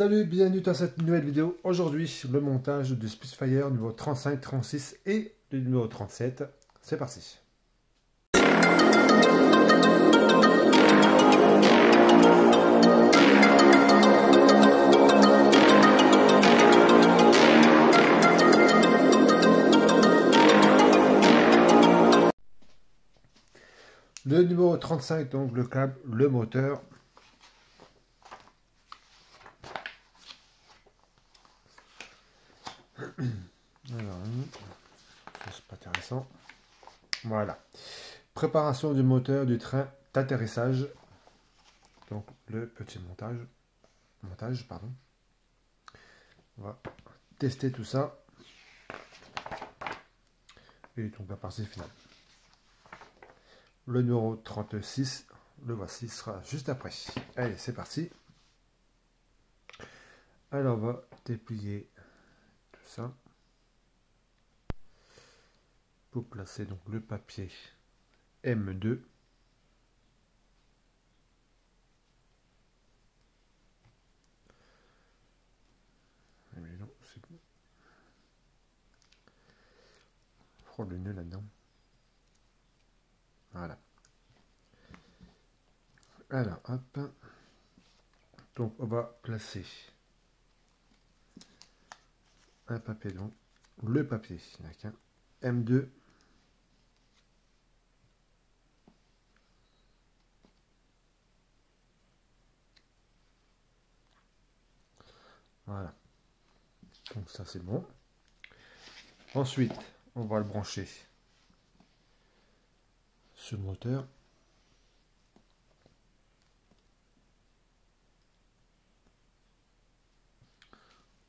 Salut, bienvenue dans cette nouvelle vidéo. Aujourd'hui, le montage du Spitfire numéro 35, 36 et le numéro 37. C'est parti. Le numéro 35, donc le câble, le moteur. Alors, ça c'est pas intéressant. Voilà. Préparation du moteur du train d'atterrissage. Donc le petit montage, pardon. On va tester tout ça. Et donc la partie finale. Le numéro 36, le voici, sera juste après. Allez, c'est parti. Alors on va déplier tout ça. Pour placer donc le papier M2. Mais non, c'est bon. Frôle le nœud là-dedans. Voilà. Alors, hop. Donc, on va placer un papier, donc le papier, il n'y en a qu'un, M2. Voilà. Donc, ça, c'est bon. Ensuite, on va le brancher sur le moteur.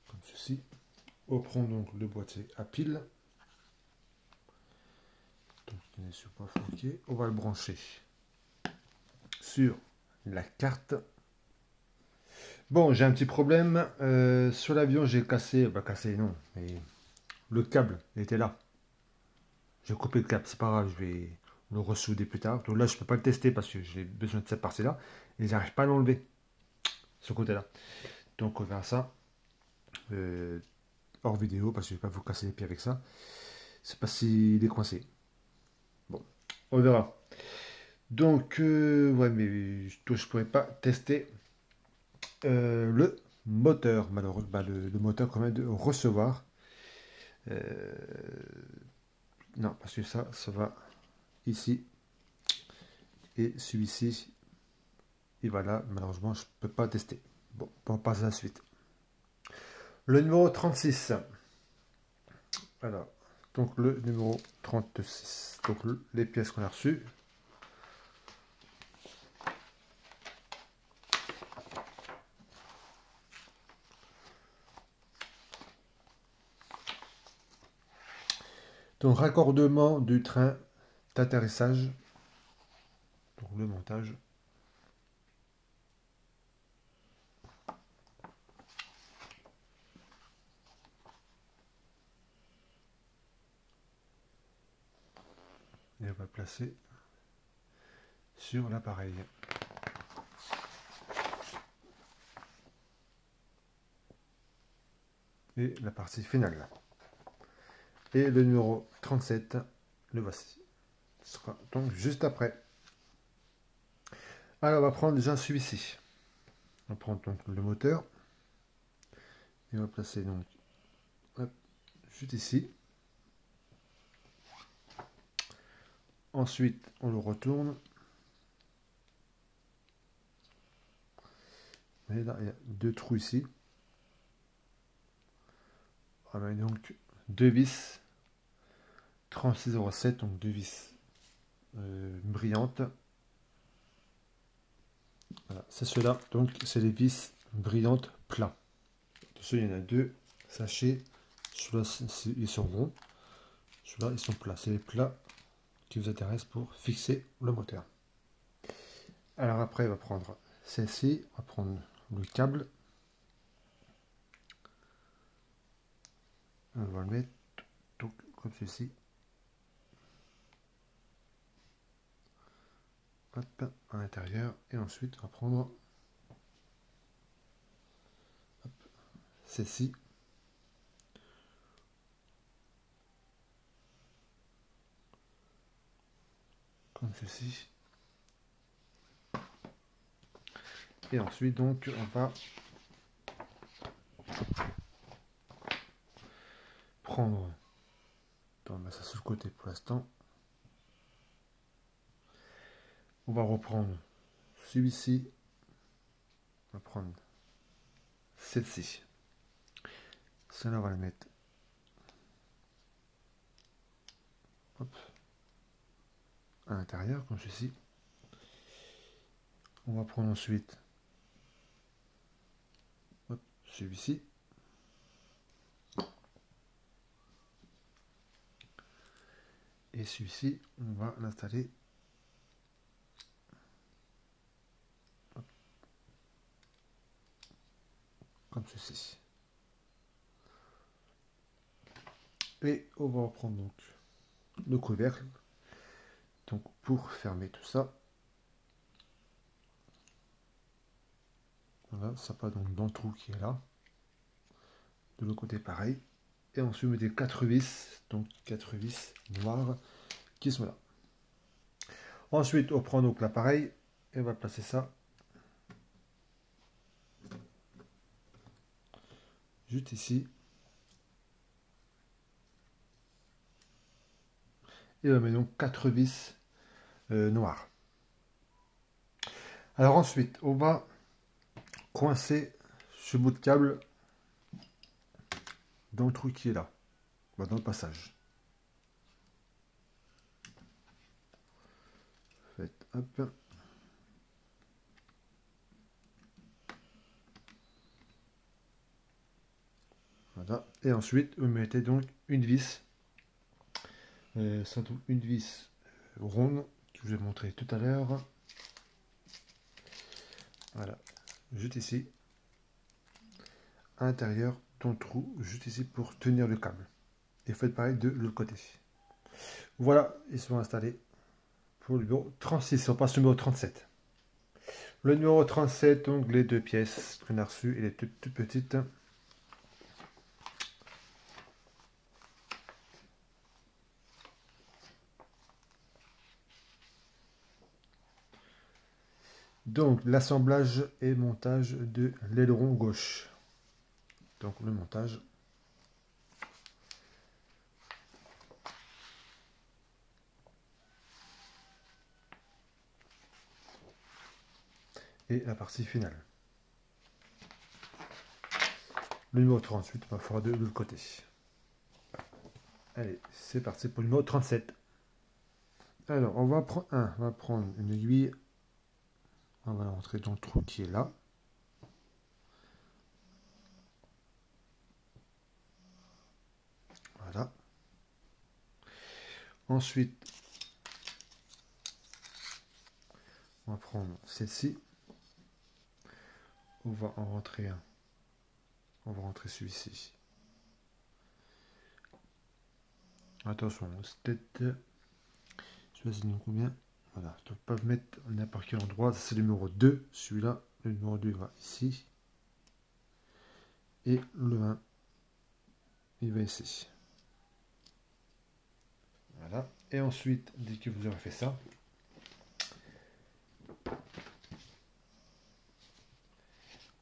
Comme ceci. On prend donc le boîtier à pile. Donc, il n'est pas fourqué. On va le brancher sur la carte. Bon, j'ai un petit problème. Sur l'avion, j'ai cassé, cassé non, mais le câble était là. J'ai coupé le câble, c'est pas grave, je vais le ressouder plus tard. Donc là, je peux pas le tester parce que j'ai besoin de cette partie-là. Et j'arrive pas à l'enlever, ce côté-là. Donc on verra ça hors vidéo parce que je vais pas vous casser les pieds avec ça. C'est pas s'il est coincé. Bon, on verra. Donc, ouais, mais je pourrais pas tester le moteur, malheureusement, le moteur quand même de recevoir. Non, parce que ça va ici. Et celui-ci, et voilà, malheureusement, je peux pas tester. Bon, on passe à la suite. Le numéro 36. Alors, donc le numéro 36. Donc les pièces qu'on a reçues. Donc raccordement du train d'atterrissage. Donc le montage. Et on va placer sur l'appareil. Et la partie finale. Et le numéro 37, le voici. Ce sera donc juste après. Alors on va prendre déjà celui-ci. On prend donc le moteur. Et on va placer donc hop, juste ici. Ensuite, on le retourne. Et là, il y a deux trous ici. On met donc deux vis 36,07, donc deux vis brillantes. Voilà, c'est cela, donc c'est les vis brillantes plats. Ceux il y en a deux, sachez, ceux-là ils sont ronds, ceux-là ils sont plats. C'est les plats qui vous intéressent pour fixer le moteur. Alors après, on va prendre celle-ci, on va prendre le câble. On va le mettre donc, comme ceci. Hop, à l'intérieur. Et ensuite, on va prendre hop, celle-ci. Comme ceci. Et ensuite, donc, on va prendre, on va mettre ça sur le côté pour l'instant. On va reprendre celui-ci. On va prendre celle-ci. Celle-là, on va le mettre. Hop. À l'intérieur, comme ceci. On va prendre ensuite celui-ci. Et celui-ci, on va l'installer comme ceci. Et on va reprendre donc le couvercle. Donc pour fermer tout ça. Voilà, ça passe donc dans le trou qui est là. De l'autre côté pareil. Et ensuite on met des 4 vis, donc 4 vis noires qui sont là. Ensuite on prend donc l'appareil et on va placer ça juste ici. Et on met donc 4 vis noires. Alors ensuite on va coincer ce bout de câble dans le trou qui est là, dans le passage. Faites hop. Voilà. Et ensuite, vous mettez donc une vis. Une vis ronde que je vous ai montré tout à l'heure. Voilà. Juste ici. À l'intérieur, dans le trou, juste ici pour tenir le câble. Et faites pareil de l'autre côté. Voilà, ils sont installés pour le numéro 36. On passe au numéro 37. Le numéro 37, donc les deux pièces qu'on a reçues, et les toutes petites. Donc l'assemblage et montage de l'aileron gauche. Donc le montage. Et la partie finale. Le numéro 38, on va faire de l'autre côté. Allez, c'est parti pour le numéro 37. Alors, on va prendre une aiguille. On va la rentrer dans le trou qui est là. Voilà. Ensuite, on va prendre celle-ci. On va en rentrer un. On va rentrer celui-ci. Attention, c'est peut-être. Je sais pas si nous combien. Voilà, tu ne peux pas mettre n'importe quel endroit. C'est le numéro 2. Celui-là, le numéro 2 va ici. Et le 1, il va ici. Voilà. Et ensuite, dès que vous aurez fait ça,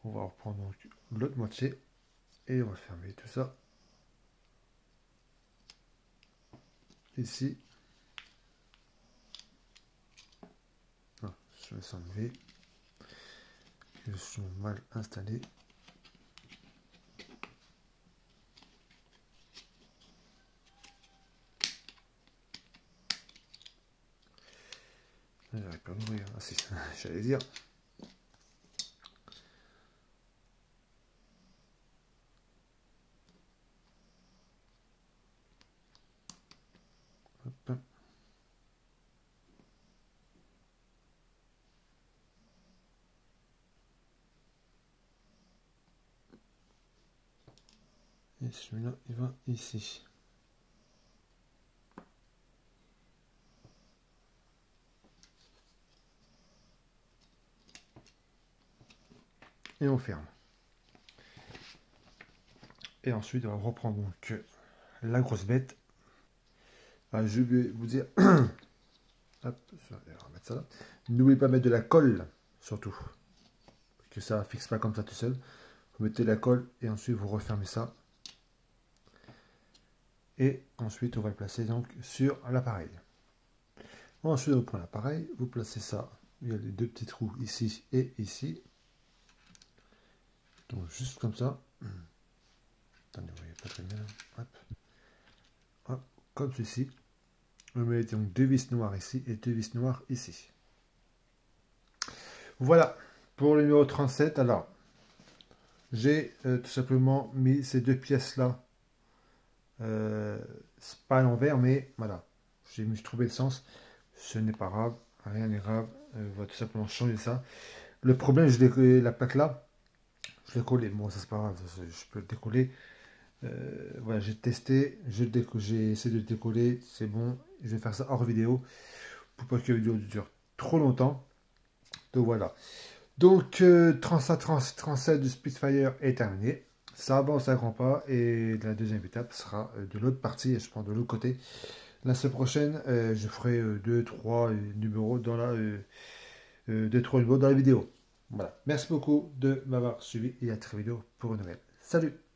on va reprendre l'autre moitié et on va fermer tout ça. Ici. Ah, je vais s'enlever. Ils sont mal installés. J'arrive pas à l'ouvrir. Ah si, j'allais dire. Hop. Et celui-là, il va ici. Et on ferme. Et ensuite, on va reprendre donc la grosse bête. Ah, je vais vous dire, hop, je vais remettre ça là. N'oubliez pas de mettre de la colle, surtout, que ça ne fixe pas comme ça tout seul. Vous mettez la colle et ensuite vous refermez ça. Et ensuite, on va le placer donc sur l'appareil. Ensuite, on prend l'appareil, vous placez ça. Il y a les deux petits trous ici et ici. Donc juste comme ça. Attendez, vous voyez pas très bien. Hop. Hop. Comme ceci. On met donc deux vis noires ici et deux vis noires ici. Voilà pour le numéro 37. Alors, j'ai tout simplement mis ces deux pièces là. C'est pas à l'envers, mais voilà. J'ai mis trouvé le sens. Ce n'est pas grave. Rien n'est grave. On va tout simplement changer ça. Le problème, je l'ai la plaque là. Je l'ai collé. Bon, ça c'est pas grave. Je peux le décoller. Voilà, j'ai testé. J'ai essayé de le décoller. C'est bon. Je vais faire ça hors vidéo. Pour pas que la vidéo dure trop longtemps. Donc voilà. Donc 37 du Spitfire est terminé. Ça avance à grands pas. Et la deuxième étape sera de l'autre partie. Je prends de l'autre côté. La semaine prochaine, je ferai 2-3 numéros dans la 2-3 numéros dans la vidéo. Voilà. Merci beaucoup de m'avoir suivi et à très bientôt pour une nouvelle. Salut!